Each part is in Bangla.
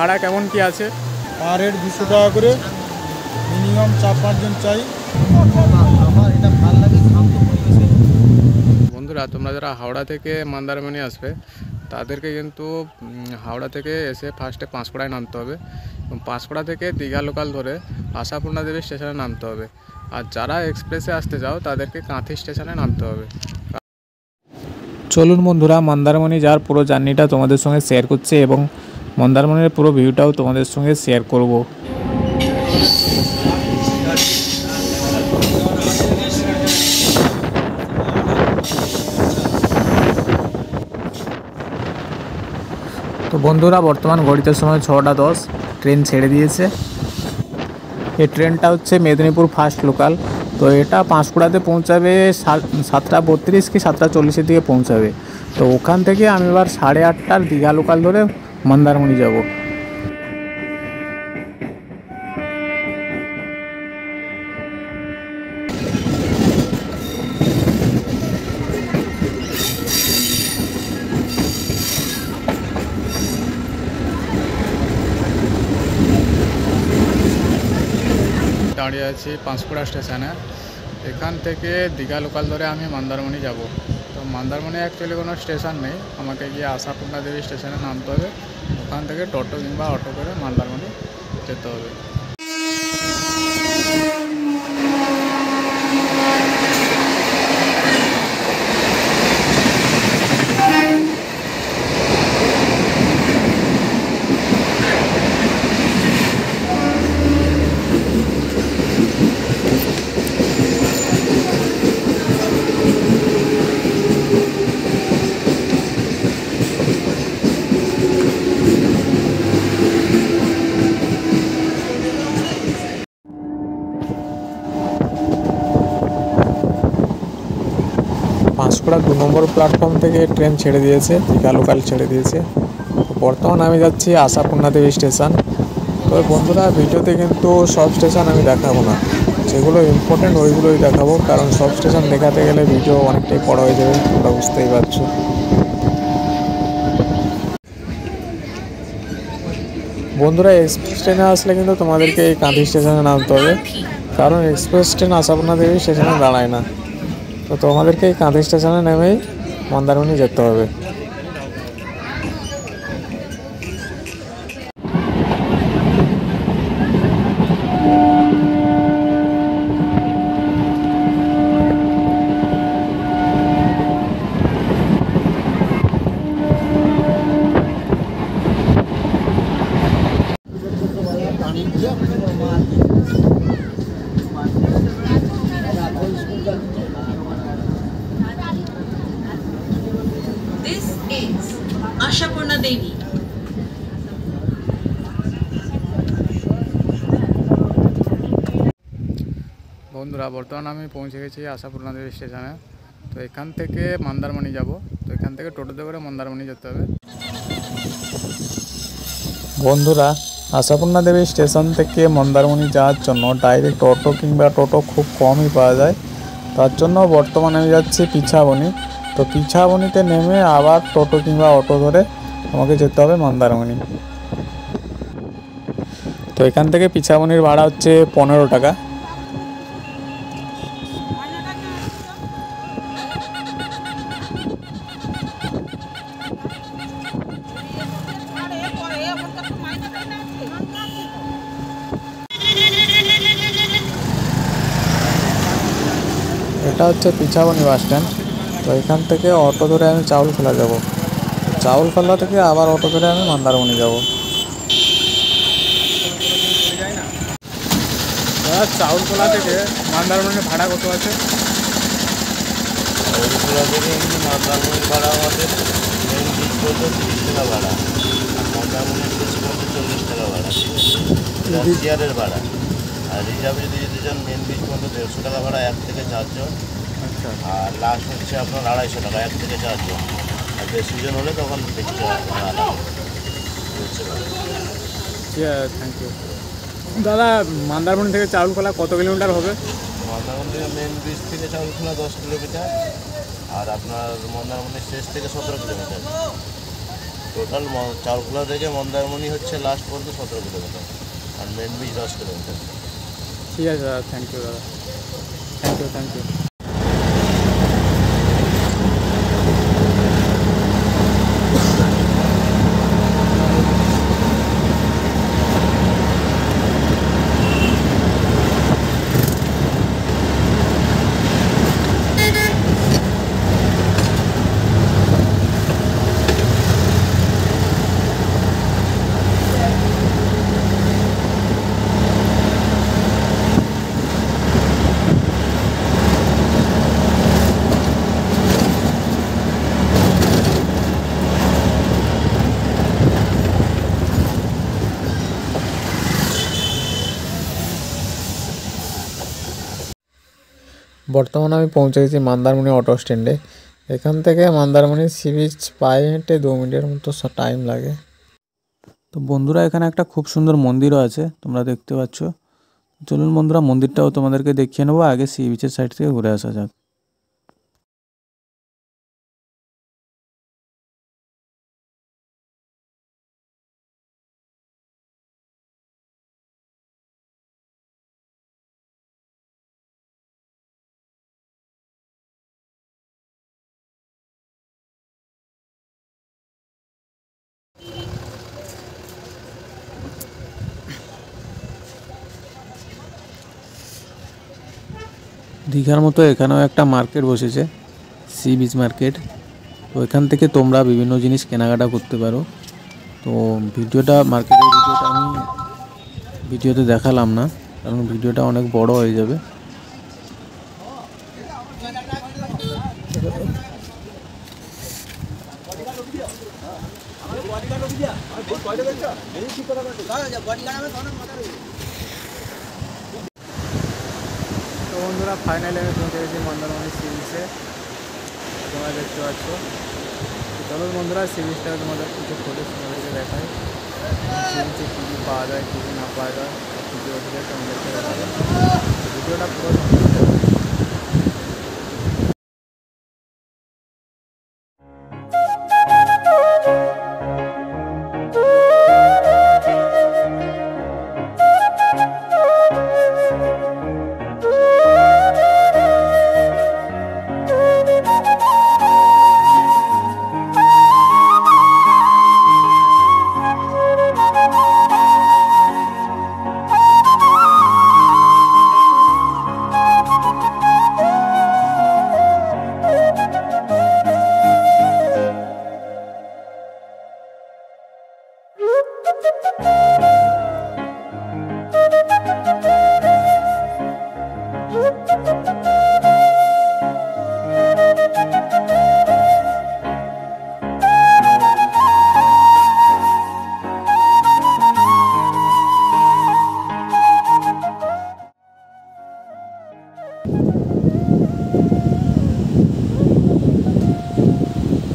ভাড়া কেমন কি আছে? পার হেড 200 টাকা করে, মিনিমাম 4-5 জন চাই। আমার এটা ভালো লাগে, শান্ত পরিবেশে। বন্ধুরা, তোমরা যারা হাওড়া থেকে মন্দারমণি আসবে তাদেরকে কিন্তু হাওড়া থেকে এসে ফার্স্টে পাঁশকুড়ায় নামতে হবে এবং পাঁশকুড়া থেকে দীঘা লোকাল ধরে আশাপূর্ণা দেবী স্টেশনে নামতে হবে। আর যারা এক্সপ্রেসে আসতে চাও তাদেরকে কাঁথি স্টেশনে নামতে হবে। চলুন বন্ধুরা, মন্দারমণি যাওয়ার পুরো জার্নিটা তোমাদের সঙ্গে শেয়ার করছি এবং মন্দারমণির পুরো ভিউটাও তোমাদের সঙ্গে শেয়ার করব। তো বন্ধুরা, বর্তমান ঘড়িতে সময় 6টা 10, ট্রেন ছেড়ে দিয়েছে। এই ট্রেনটা হচ্ছে মেদিনীপুর ফার্স্ট লোকাল। তো এটা পাঁশকুড়াতে পৌঁছাবে 7টা 32 কি 7টা 40-এর দিকে পৌঁছাবে। তো ওখান থেকে আমি এবার 8:30টার দীঘা লোকাল ধরে মন্দারমণি যাব। দাঁড়িয়ে আছি পাঁশকুড়া স্টেশনে। এখান থেকে দীঘা লোকাল ধরে আমি মন্দারমণি যাব। তো মন্দারমণি অ্যাকচুয়ালি কোনো স্টেশন নেই, আমাকে গিয়ে আশাপূর্ণা দেবী স্টেশনে নামতে হবে। ওখান থেকে টোটো কিংবা অটো করে মন্দারমণি যেতে হবে। পাঁশকুড়া 2 নম্বর প্ল্যাটফর্ম থেকে ট্রেন ছেড়ে দিয়েছে, দীঘা লোকাল ছেড়ে দিয়েছে। বর্তমান আমি যাচ্ছি আশাপূর্ণা দেবী স্টেশন। তো বন্ধুরা, ভিডিওতে কিন্তু সব স্টেশন আমি দেখাবো না, যেগুলো ইম্পর্টেন্ট ওইগুলোই দেখাবো, কারণ সব স্টেশন দেখাতে গেলে ভিডিও অনেকটাই বড় হয়ে যাবে, তোমরা বুঝতেই পারছো। বন্ধুরা, এক্সপ্রেস ট্রেনে আসলে কিন্তু তোমাদেরকে এই কাঁথি স্টেশনে নামতে হবে, কারণ এক্সপ্রেস ট্রেন আশাপূর্ণা দেবী স্টেশনে দাঁড়ায় না। তো তোমাদেরকে এই কাঁথি স্টেশনে নেমেই মন্দারমণি যেতে হবে। This is Ashapurna Devi. বন্ধুরা, বর্তমানে আমি পৌঁছে গেছি আশাপূর্ণা দেবী স্টেশনে। তো এখান থেকে মন্দারমণি যাব। তো এখান থেকে টোটোতে করে মন্দারমণি যেতে হবে। বন্ধুরা, আশাপূর্ণা দেবী স্টেশন থেকে মন্দারমণি যাওয়ার জন্য ডাইরেক্ট অটো কিংবা টোটো খুব কমই পাওয়া যায়। তার জন্য বর্তমানে আমি যাচ্ছি পিছাবনি। তো পিছাবনিতে নেমে আবার টোটো কিংবা অটো ধরে আমাকে যেতে হবে মন্দারমণি। তো এখান থেকে পিছাবনির ভাড়া হচ্ছে 15 টাকা। এটা হচ্ছে পিছাবনি বাস স্ট্যান্ড। তো এখান থেকে অটো ধরে আমি চাউলখোলা যাব। চাউলখোলা থেকে আবার অটো ধরে আমি মন্দারমণি যাব। চাউলখোলা থেকে মন্দারমণির ভাড়া কত আছে? চাউলখোলা থেকে মন্দারমণির ভাড়া আমাদের মেন ব্রিজ পর্যন্ত 30 টাকা ভাড়া, আর মন্দারমণির শেষ পর্যন্ত 40 টাকা ভাড়া। ঠিক আছে, চেয়ারের ভাড়া। আর রিজার্ভে যদি যেতে চান মেন ব্রিজ পর্যন্ত 150 টাকা ভাড়া, 1 থেকে 4 জন। আচ্ছা। আর লাস্ট হচ্ছে আপনার 250 টাকা, 1 থেকে 4 জন। আর বেশি জন হলে তখন বেশি টাকা আলাদা বুঝতে পারেন। থ্যাংক ইউ দাদা। মন্দারমণি থেকে চাউলখোলা কত কিলোমিটার হবে? মন্দারমণি থেকে মেন ব্রিজ থেকে চাউলখোলা 10 কিলোমিটার, আর আপনার মন্দারমণির শেষ থেকে 17 কিলোমিটার। টোটাল চারকুলা থেকে মন্দারমণি হচ্ছে লাস্ট পর্যন্ত 17 কিলোমিটার, আর মেন বিচ 10 কিলোমিটার। ঠিক আছে দাদা, থ্যাংক ইউ দাদা, থ্যাংক ইউ থ্যাংক ইউ। বর্তমানে আমি পৌঁছে গেছি মন্দারমণি অটো স্ট্যান্ডে। এখান থেকে মন্দারমণি সি বিচ পায়ে হেঁটে 2 মিনিটের মতো টাইম লাগে। তো বন্ধুরা, এখানে একটা খুব সুন্দর মন্দিরও আছে, তোমরা দেখতে পাচ্ছ। চলুন বন্ধুরা, মন্দিরটাও তোমাদেরকে দেখিয়ে নেবো। আগে সি বিচের সাইড থেকে ঘুরে আসা যাক। দীঘার মতো এখানেও একটা মার্কেট বসেছে, সি বিচ মার্কেট। তো এখান থেকে তোমরা বিভিন্ন জিনিস কেনাকাটা করতে পারো। তো মার্কেটের ভিডিওটা আমি ভিডিওতে দেখালাম না, কারণ ভিডিওটা অনেক বড় হয়ে যাবে। তো বন্ধুরা, ফাইনালি আমি পৌঁছে গেছি মন্দারমণি সি বিচে, তোমরা দেখতে পাচ্ছ। চলো বন্ধুরা, সি বিচটা তোমাদের কিছু ফটো তোমাদেরকে দেখাই। সি বিচে কী কী পাওয়া যায়, কী কী না পাওয়া যায়, ভিডিও তোমাদেরকে দেখাবে। ভিডিওটা পুরো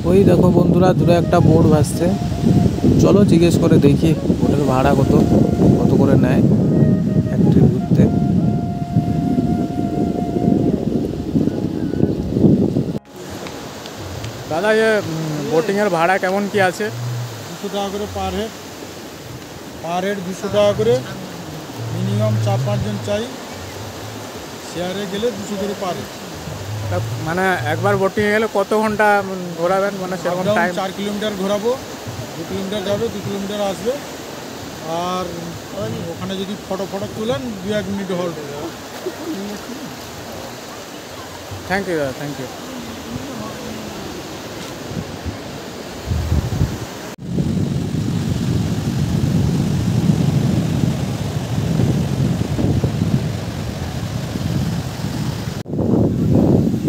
ওই দেখো বন্ধুরা, দূরে একটা বোট ভাসছে। চলো জিজ্ঞেস করে দেখি বোটের ভাড়া কত করে নেয় এক ট্রিপ ঘুরতে। দাদা, বোটিংয়ের ভাড়া কেমন কি আছে? 200 টাকা করে পার হেড 200 টাকা করে। মিনিমাম 4-5 জন চাই, শেয়ারে গেলে 200 করে পার হেড। মানে একবার বোটিংয়ে গেলে কত ঘন্টা ঘোরাবেন, মানে সেরকম টাইম? 4 কিলোমিটার ঘোরাবো, 2 কিলোমিটার যাবে, 2 কিলোমিটার আসবে। আর ওখানে যদি ফটো তুলেন 2-1 মিনিট হল্ট। থ্যাংক ইউ দাদা, থ্যাংক ইউ।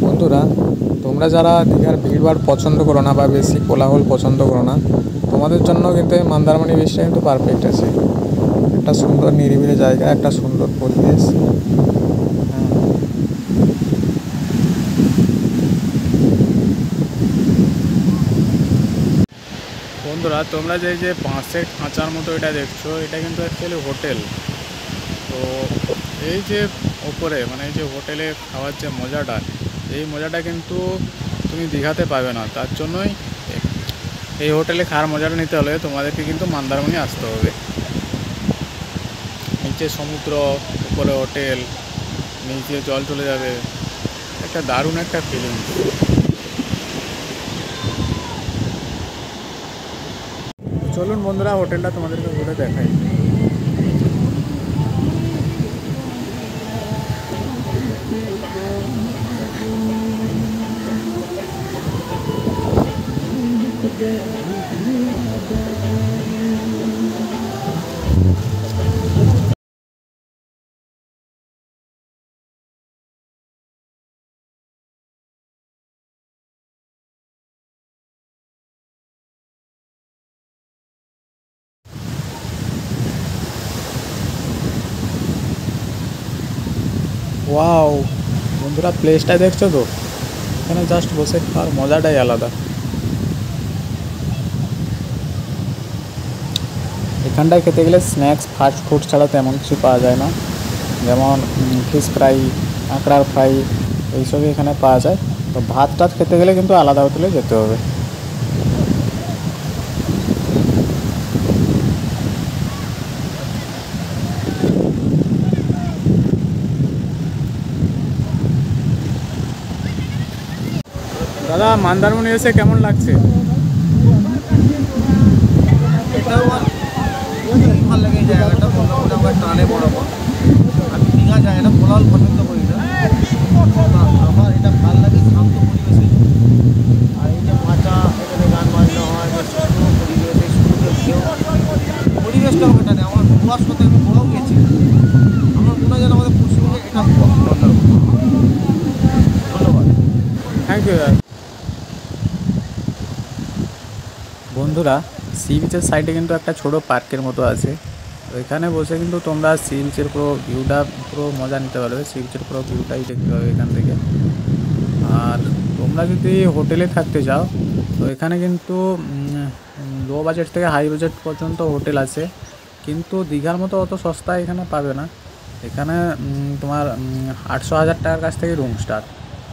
বন্ধুরা, তোমরা যারা দীঘার ভিড়ভাড় পছন্দ করো না বা বেশি কোলাহল পছন্দ করো না, তোমাদের জন্য কিন্তু এই মন্দারমণি বিচটা কিন্তু পারফেক্ট আছে। একটা সুন্দর নিরিবিলি জায়গা, একটা সুন্দর পরিবেশ। বন্ধুরা, তোমরা যে বাঁশের খাঁচার মতো এটা দেখছো, এটা কিন্তু অ্যাকচুয়ালি হোটেল। তো এই যে ওপরে, মানে এই যে হোটেলে খাওয়ার যে মজাটা, এই মজাটা কিন্তু তুমি দীঘাতে পাবে না। তার জন্যই এই হোটেলে খাওয়ার মজাটা নিতে হলে তোমাদেরকে কিন্তু মন্দারমণি আসতে হবে। নিচে সমুদ্র, উপরে হোটেল, নিচে জল চলে যাবে, একটা দারুণ একটা ফিলিং। চলুন বন্ধুরা হোটেলটা তোমাদেরকে ঘুরে দেখাই। ওয়াও বন্ধুরা, প্লেসটা দেখছো তো? এখানে জাস্ট বসে খাওয়ার মজাটাই আলাদা। এখানটায় খেতে গেলে স্ন্যাক্স ফাস্ট ফুড ছাড়া তেমন কিছু পাওয়া যায় না, যেমন ফিশ ফ্রাই, কাঁকড়ার ফ্রাই, এইসবই এখানে পাওয়া যায়। তো ভাত টাত খেতে গেলে কিন্তু আলাদা হোটেলে যেতে হবে। দাদা, মন্দারমণি এসে কেমন লাগছে? এটাও ভালো লাগে এই জায়গাটা, মোটামুটি আমার টানে বরাবর। আমি দীঘা যাই না, কোলাহল পছন্দ করি না। আমার এটা ভালো লাগে, শান্ত পরিবেশে। আর এই যে মাচা, এখানে গান বাজনা হয়, সুন্দর পরিবেশে, সুন্দর ঢেউ, পরিবেশটা আমার টানে। আমার প্রবাস করতে আমি বড়ও গেছি। আমার মনে হয় যেন আমাদের পশ্চিমবঙ্গে এটা খুব সুন্দর। ধন্যবাদ। থ্যাংক ইউ দাদা। বন্ধুরা, সি বিচের সাইডে কিন্তু একটা ছোট পার্কের মতো আছে। তো এখানে বসে কিন্তু তোমরা সি বিচের পুরো ভিউটা পুরো মজা নিতে পারবে। সি বিচের পুরো ভিউটাই দেখতে পাবে এখান থেকে। আর তোমরা যদি হোটেলে থাকতে চাও তো এখানে কিন্তু লো বাজেট থেকে হাই বাজেট পর্যন্ত হোটেল আছে, কিন্তু দীঘার মতো অত সস্তা এখানে পাবে না। এখানে তোমার 800-1000 টাকার কাছ থেকে রুম স্টার্ট।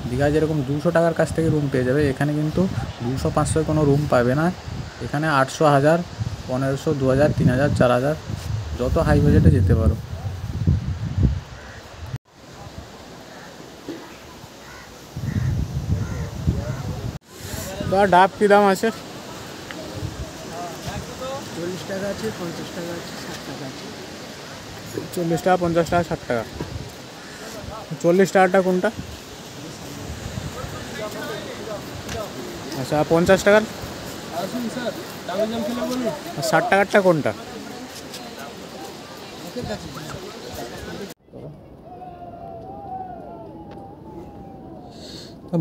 দীঘায় যেরকম 200 টাকার কাছ থেকে রুম পেয়ে যাবে, এখানে কিন্তু 200-500 কোনো রুম পাবে না। এখানে 800, 1000, 1500, 2000, 3000, 4000, যত হাই বাজেটে যেতে পারো। তো ডাব কী দাম আছে? 40 টাকা আছে, 50 টাকা আছে, 60 টাকা আছে। 40 টাকা, 50 টাকা, 60 টাকা। 40 টাকাটা কোনটা? আচ্ছা, 50 টাকার? আসুন স্যার, ডাবল জাম খেলে বলুন। আর 60 টাকারটা কোনটা?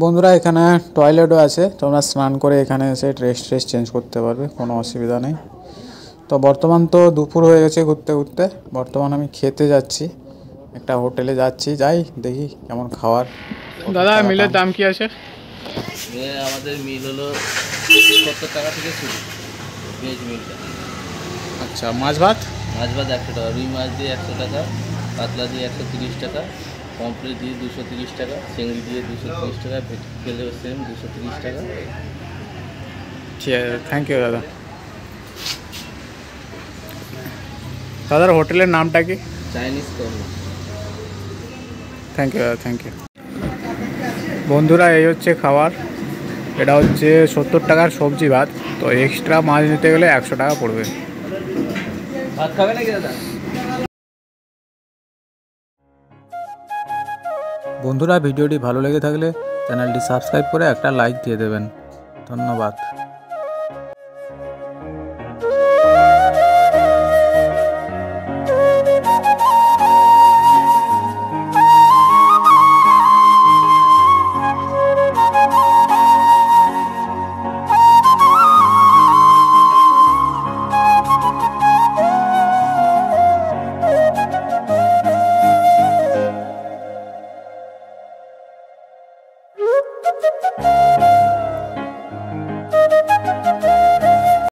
বন্ধুরা, এখানে টয়লেটও আছে, তোমরা স্নান করে এখানে এসে ড্রেস চেঞ্জ করতে পারবে, কোনো অসুবিধা নেই। তো বর্তমান তো দুপুর হয়ে গেছে, ঘুরতে ঘুরতে বর্তমান আমি খেতে যাচ্ছি, একটা হোটেলে যাচ্ছি, যাই দেখি কেমন খাবার। দাদা, মিলের দাম কি আছে? আমাদের মিল হলো 70 টাকা থেকে শুরু, ভেজ মিলটা। আচ্ছা, মাছ ভাত? মাছ ভাত 100 টাকা, রুই মাছ দিয়ে 100 টাকা, কাতলা দিয়ে 130 টাকা, পমফ্রেট দিয়ে 230 টাকা, চিংড়ি দিয়ে 230 টাকা, ভেটকেলেও সেম 230 টাকা। ঠিক আছে, থ্যাংক ইউ দাদা। দাদার হোটেলের নামটা কি? Chinese corner. থ্যাংক ইউ দাদা, থ্যাংক ইউ। বন্ধুরা, এই হচ্ছে খাবার। এটা হচ্ছে 70 টাকার সবজি ভাত। তো এক্সট্রা মাছ নিতে গেলে 100 টাকা পড়বে। ভাত খাবে নাকি দাদা? বন্ধুরা, ভিডিওটি ভালো লেগে থাকলে চ্যানেলটি সাবস্ক্রাইব করে একটা লাইক দিয়ে দেবেন। ধন্যবাদ।